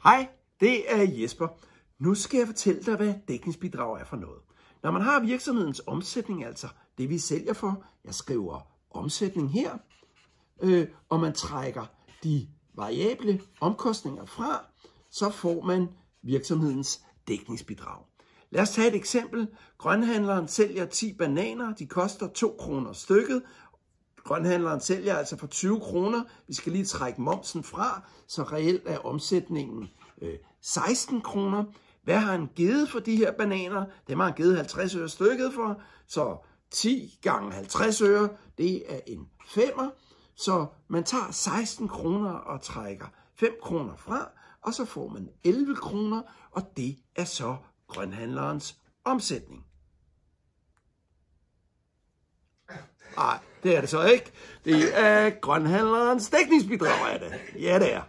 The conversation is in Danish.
Hej, det er Jesper. Nu skal jeg fortælle dig, hvad dækningsbidrag er for noget. Når man har virksomhedens omsætning, altså det vi sælger for, jeg skriver omsætning her, og man trækker de variable omkostninger fra, så får man virksomhedens dækningsbidrag. Lad os tage et eksempel. Grønhandleren sælger 10 bananer, de koster 2 kroner stykket. Grønhandleren sælger altså for 20 kroner. Vi skal lige trække momsen fra, så reelt er omsætningen 16 kroner. Hvad har han givet for de her bananer? Dem har han givet 50 øre stykket for, så 10 gange 50 øre, det er en 5'er. Så man tager 16 kroner og trækker 5 kroner fra, og så får man 11 kroner, og det er så grønhandlerens omsætning. Nej, det er det så ikke. Det er grønhandlerens dækningsbidrag, er det. Ja, det er.